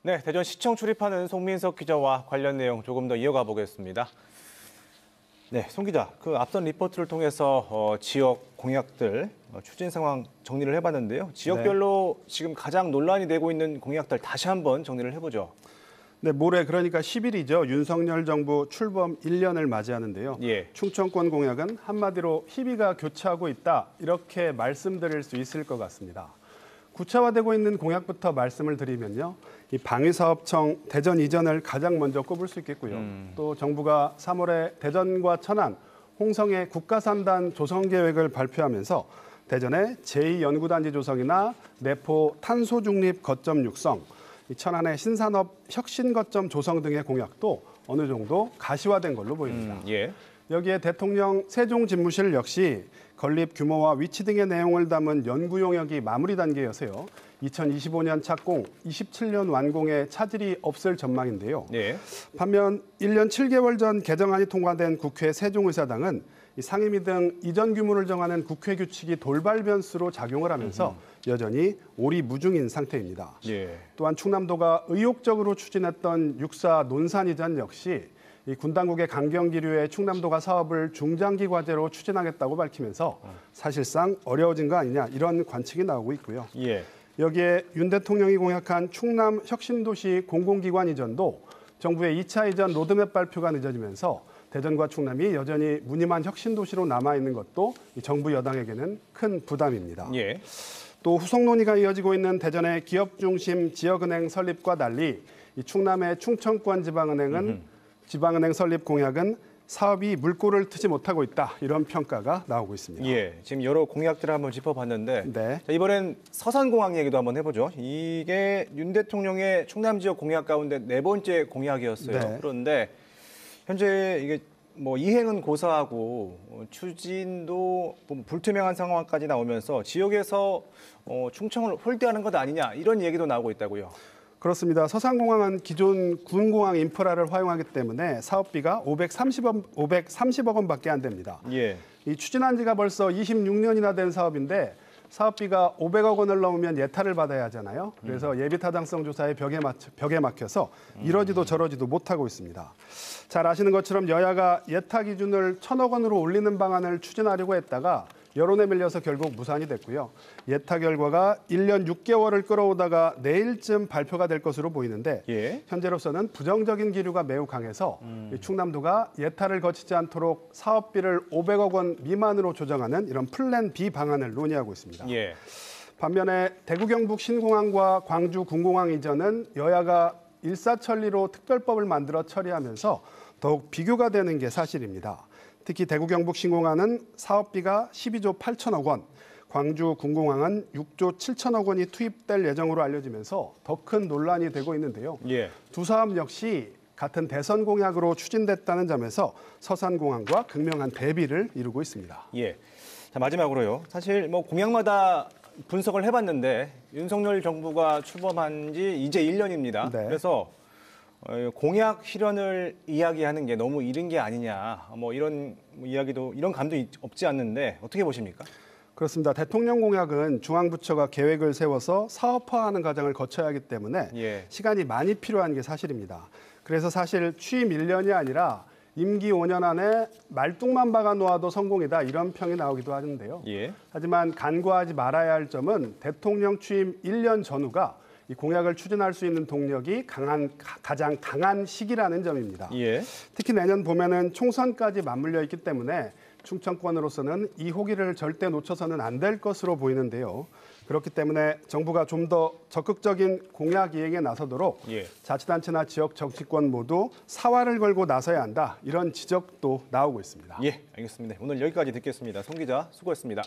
네, 대전시청 출입하는 송민석 기자와 관련 내용 조금 더 이어가 보겠습니다. 네, 송 기자, 그 앞선 리포트를 통해서 지역 공약들 추진 상황 정리를 해봤는데요. 지역별로 지금 가장 논란이 되고 있는 공약들 다시 한번 정리를 해보죠. 네, 모레 그러니까 10일이죠. 윤석열 정부 출범 1년을 맞이하는데요. 예. 충청권 공약은 한마디로 희비가 교차하고 있다, 이렇게 말씀드릴 수 있을 것 같습니다. 구체화되고 있는 공약부터 말씀을 드리면요. 이 방위사업청 대전 이전을 가장 먼저 꼽을 수 있겠고요. 또 정부가 3월에 대전과 천안, 홍성의 국가산단 조성 계획을 발표하면서 대전의 제2연구단지 조성이나 내포 탄소중립 거점 육성, 천안의 신산업 혁신 거점 조성 등의 공약도 어느 정도 가시화된 걸로 보입니다. 예. 여기에 대통령 세종집무실 역시 건립 규모와 위치 등의 내용을 담은 연구 용역이 마무리 단계여서요. 2025년 착공, 27년 완공에 차질이 없을 전망인데요. 예. 반면 1년 7개월 전 개정안이 통과된 국회 세종의사당은 상임위 등 이전 규모를 정하는 국회 규칙이 돌발 변수로 작용을 하면서 여전히 오리무중인 상태입니다. 예. 또한 충남도가 의욕적으로 추진했던 육사 논산 이전 역시 이 군 당국의 강경 기류에 충남도가 사업을 중장기 과제로 추진하겠다고 밝히면서 사실상 어려워진 거 아니냐, 이런 관측이 나오고 있고요. 예. 여기에 윤 대통령이 공약한 충남 혁신도시 공공기관 이전도 정부의 2차 이전 로드맵 발표가 늦어지면서 대전과 충남이 여전히 무늬만 혁신도시로 남아있는 것도 정부 여당에게는 큰 부담입니다. 예. 또 후속 논의가 이어지고 있는 대전의 기업 중심 지역은행 설립과 달리 이 충남의 충청권 지방은행은 지방은행 설립 공약은 사업이 물꼬를 트지 못하고 있다, 이런 평가가 나오고 있습니다. 예, 지금 여러 공약들을 한번 짚어봤는데 네. 자, 이번엔 서산공항 얘기도 한번 해보죠. 이게 윤 대통령의 충남 지역 공약 가운데 네 번째 공약이었어요. 네. 그런데 현재 이게 뭐 이행은 고사하고 추진도 불투명한 상황까지 나오면서 지역에서 충청을 홀대하는 것 아니냐, 이런 얘기도 나오고 있다고요. 그렇습니다. 서산공항은 기존 군공항 인프라를 활용하기 때문에 사업비가 530억 원밖에 안 됩니다. 예. 이 추진한 지가 벌써 26년이나 된 사업인데 사업비가 500억 원을 넘으면 예타를 받아야 하잖아요. 그래서 예비타당성 조사에 벽에 막혀서 이러지도 저러지도 못하고 있습니다. 잘 아시는 것처럼 여야가 예타 기준을 1,000억 원으로 올리는 방안을 추진하려고 했다가 여론에 밀려서 결국 무산이 됐고요. 예타 결과가 1년 6개월을 끌어오다가 내일쯤 발표가 될 것으로 보이는데 예. 현재로서는 부정적인 기류가 매우 강해서 충남도가 예타를 거치지 않도록 사업비를 500억 원 미만으로 조정하는 이런 플랜 B 방안을 논의하고 있습니다. 예. 반면에 대구 경북 신공항과 광주 군공항 이전은 여야가 일사천리로 특별법을 만들어 처리하면서 더욱 비교가 되는 게 사실입니다. 특히 대구 경북 신공항은 사업비가 12조 8천억 원, 광주 군공항은 6조 7천억 원이 투입될 예정으로 알려지면서 더 큰 논란이 되고 있는데요. 예. 두 사업 역시 같은 대선 공약으로 추진됐다는 점에서 서산공항과 극명한 대비를 이루고 있습니다. 예. 자, 마지막으로요. 사실 뭐 공약마다 분석을 해봤는데 윤석열 정부가 출범한 지 이제 1년입니다. 네. 그래서 공약 실현을 이야기하는 게 너무 이른 게 아니냐, 뭐 이런 이야기도, 이런 감도 없지 않는데 어떻게 보십니까? 그렇습니다. 대통령 공약은 중앙부처가 계획을 세워서 사업화하는 과정을 거쳐야 하기 때문에 예. 시간이 많이 필요한 게 사실입니다. 그래서 사실 취임 1년이 아니라 임기 5년 안에 말뚝만 박아 놓아도 성공이다, 이런 평이 나오기도 하는데요. 예. 하지만 간과하지 말아야 할 점은 대통령 취임 1년 전후가 이 공약을 추진할 수 있는 동력이 가장 강한 시기라는 점입니다. 예. 특히 내년 봄에는 총선까지 맞물려 있기 때문에 충청권으로서는 이 호기를 절대 놓쳐서는 안 될 것으로 보이는데요. 그렇기 때문에 정부가 좀 더 적극적인 공약 이행에 나서도록 예. 자치단체나 지역 정치권 모두 사활을 걸고 나서야 한다, 이런 지적도 나오고 있습니다. 예, 알겠습니다. 오늘 여기까지 듣겠습니다. 송 기자, 수고했습니다.